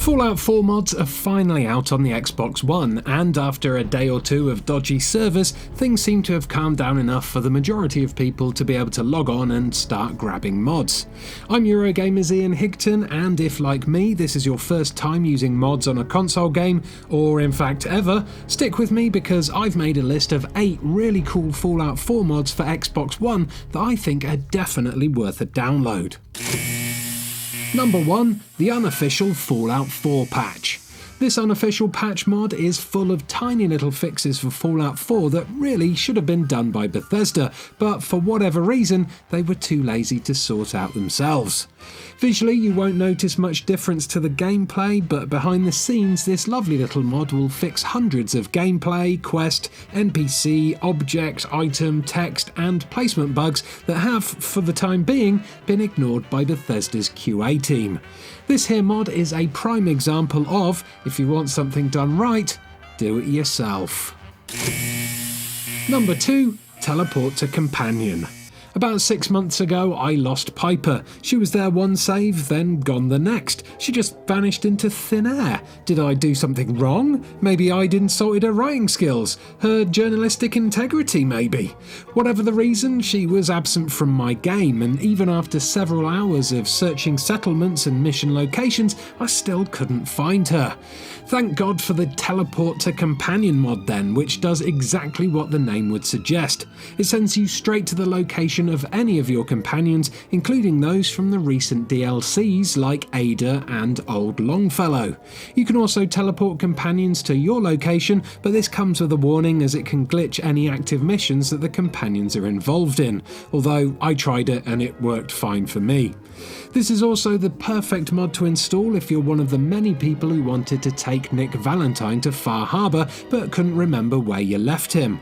Fallout 4 mods are finally out on the Xbox One, and after a day or two of dodgy servers, things seem to have calmed down enough for the majority of people to be able to log on and start grabbing mods. I'm Eurogamer's Ian Higton, and if, like me, this is your first time using mods on a console game, or in fact ever, stick with me because I've made a list of 8 really cool Fallout 4 mods for Xbox One that I think are definitely worth a download. Number 1. The Unofficial Fallout 4 patch. This unofficial patch mod is full of tiny little fixes for Fallout 4 that really should have been done by Bethesda, but for whatever reason, they were too lazy to sort out themselves. Visually, you won't notice much difference to the gameplay, but behind the scenes, this lovely little mod will fix hundreds of gameplay, quest, NPC, object, item, text, and placement bugs that have, for the time being, been ignored by Bethesda's QA team. This here mod is a prime example of, if you want something done right, do it yourself. Number 2. Teleport to Companion. About 6 months ago, I lost Piper. She was there one save, then gone the next. She just vanished into thin air. Did I do something wrong? Maybe I'd insulted her writing skills, her journalistic integrity maybe. Whatever the reason, she was absent from my game, and even after several hours of searching settlements and mission locations, I still couldn't find her. Thank God for the Teleport to Companion mod then, which does exactly what the name would suggest. It sends you straight to the location of any of your companions, including those from the recent DLCs like Ada and Old Longfellow. You can also teleport companions to your location, but this comes with a warning as it can glitch any active missions that the companions are involved in, although I tried it and it worked fine for me. This is also the perfect mod to install if you're one of the many people who wanted to take Nick Valentine to Far Harbor but couldn't remember where you left him.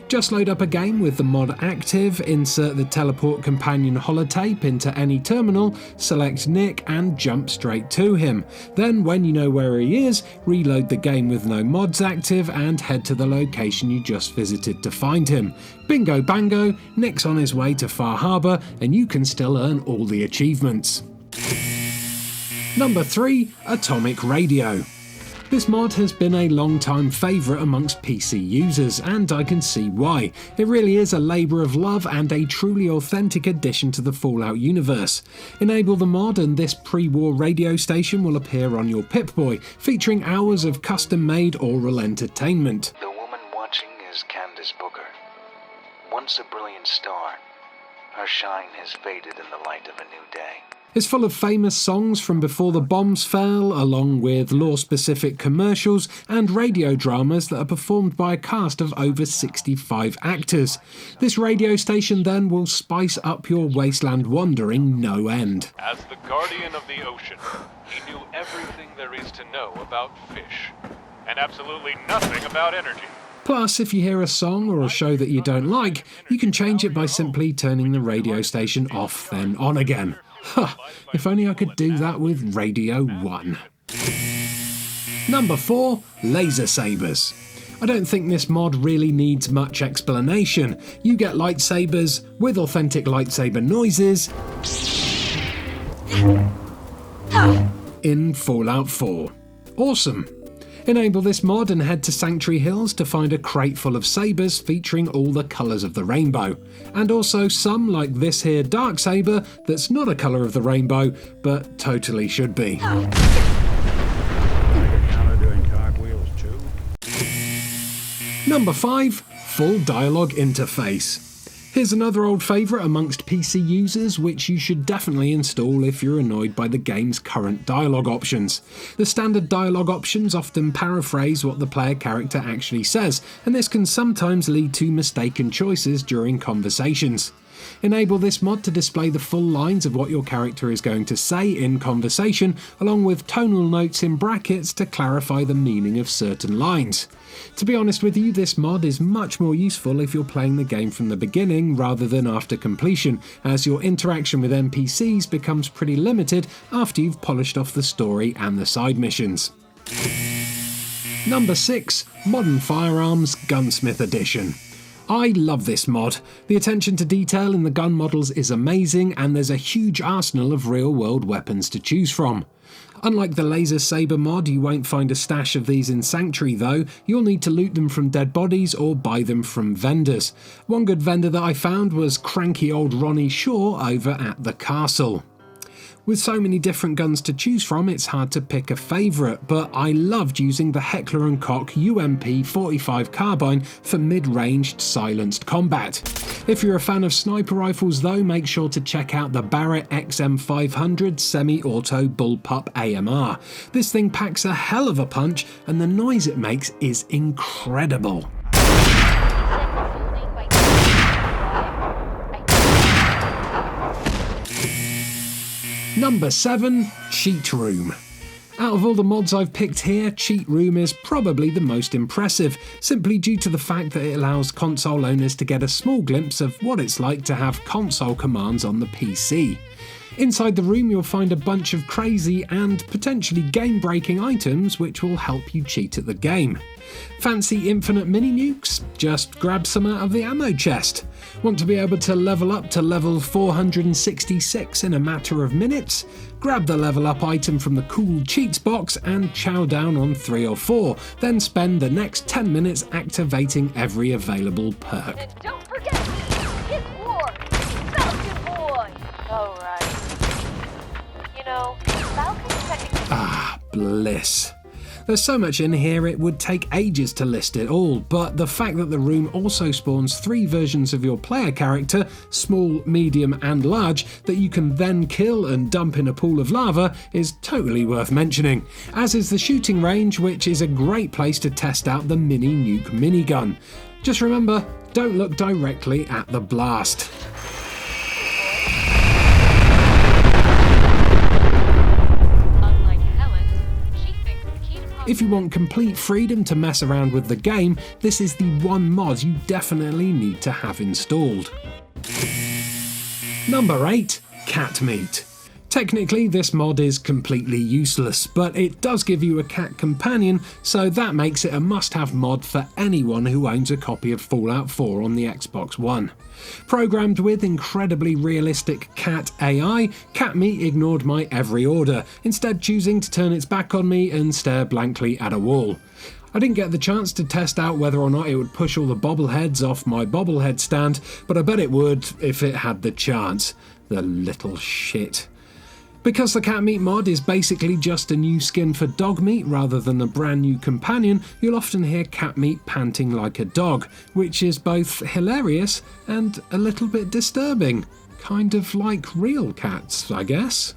Just load up a game with the mod active, insert the Teleport Companion holotape into any terminal, select Nick and jump straight to him. Then when you know where he is, reload the game with no mods active and head to the location you just visited to find him. Bingo bango, Nick's on his way to Far Harbor and you can still earn all the achievements. Number 3. Atomic Radio. This mod has been a long-time favourite amongst PC users, and I can see why. It really is a labour of love and a truly authentic addition to the Fallout universe. Enable the mod and this pre-war radio station will appear on your Pip-Boy, featuring hours of custom-made oral entertainment. The woman watching is Candace Booker. Once a brilliant star, her shine has faded in the light of a new day. It's full of famous songs from before the bombs fell, along with lore-specific commercials and radio dramas that are performed by a cast of over 65 actors. This radio station then will spice up your wasteland wandering no end. As the guardian of the ocean, he knew everything there is to know about fish, and absolutely nothing about energy. Plus, if you hear a song or a show that you don't like, you can change it by simply turning the radio station off then on again. Huh, if only I could do that with Radio 1. Number 4. Laser Sabers. I don't think this mod really needs much explanation. You get lightsabers with authentic lightsaber noises in Fallout 4. Awesome. Enable this mod and head to Sanctuary Hills to find a crate full of sabers featuring all the colours of the rainbow. And also some, like this here dark saber, that's not a colour of the rainbow, but totally should be. Number 5. Full Dialog interface. Here's another old favourite amongst PC users, which you should definitely install if you're annoyed by the game's current dialogue options. The standard dialogue options often paraphrase what the player character actually says, and this can sometimes lead to mistaken choices during conversations. Enable this mod to display the full lines of what your character is going to say in conversation, along with tonal notes in brackets to clarify the meaning of certain lines. To be honest with you, this mod is much more useful if you're playing the game from the beginning rather than after completion, as your interaction with NPCs becomes pretty limited after you've polished off the story and the side missions. Number 6. Modern Firearms Gunsmith Edition. I love this mod. The attention to detail in the gun models is amazing, and there's a huge arsenal of real-world weapons to choose from. Unlike the laser saber mod, you won't find a stash of these in Sanctuary though. You'll need to loot them from dead bodies or buy them from vendors. One good vendor that I found was cranky old Ronnie Shaw over at the castle. With so many different guns to choose from, it's hard to pick a favourite, but I loved using the Heckler & Koch UMP 45 carbine for mid-ranged silenced combat. If you're a fan of sniper rifles though, make sure to check out the Barrett XM500 semi-auto bullpup AMR. This thing packs a hell of a punch and the noise it makes is incredible. Number 7. Cheat Room. Out of all the mods I've picked here, Cheat Room is probably the most impressive, simply due to the fact that it allows console owners to get a small glimpse of what it's like to have console commands on the PC. Inside the room you'll find a bunch of crazy and potentially game-breaking items which will help you cheat at the game. Fancy infinite mini nukes? Just grab some out of the ammo chest. Want to be able to level up to level 466 in a matter of minutes? Grab the level up item from the cool cheats box and chow down on 3 or 4, then spend the next 10 minutes activating every available perk. And don't forget, it's war! Falcon Boy! Alright. You know, Falcon's technically... Ah, bliss. There's so much in here it would take ages to list it all, but the fact that the room also spawns 3 versions of your player character, small, medium and large, that you can then kill and dump in a pool of lava is totally worth mentioning, as is the shooting range, which is a great place to test out the mini nuke minigun. Just remember, don't look directly at the blast. If you want complete freedom to mess around with the game, this is the one mod you definitely need to have installed. Number 8. Cat Meat. Technically this mod is completely useless, but it does give you a cat companion, so that makes it a must-have mod for anyone who owns a copy of Fallout 4 on the Xbox One. Programmed with incredibly realistic cat AI, Cat Meat ignored my every order, instead choosing to turn its back on me and stare blankly at a wall. I didn't get the chance to test out whether or not it would push all the bobbleheads off my bobblehead stand, but I bet it would if it had the chance. The little shit. Because the Cat Meat mod is basically just a new skin for dog meat rather than a brand new companion, you'll often hear Cat Meat panting like a dog, which is both hilarious and a little bit disturbing. Kind of like real cats, I guess.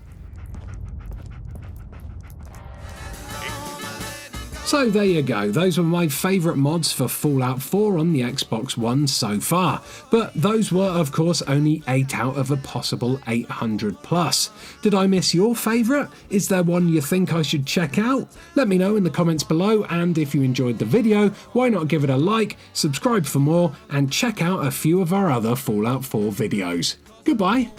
So there you go, those were my favourite mods for Fallout 4 on the Xbox One so far, but those were of course only 8 out of a possible 800 plus. Did I miss your favourite? Is there one you think I should check out? Let me know in the comments below, and if you enjoyed the video, why not give it a like, subscribe for more, and check out a few of our other Fallout 4 videos. Goodbye!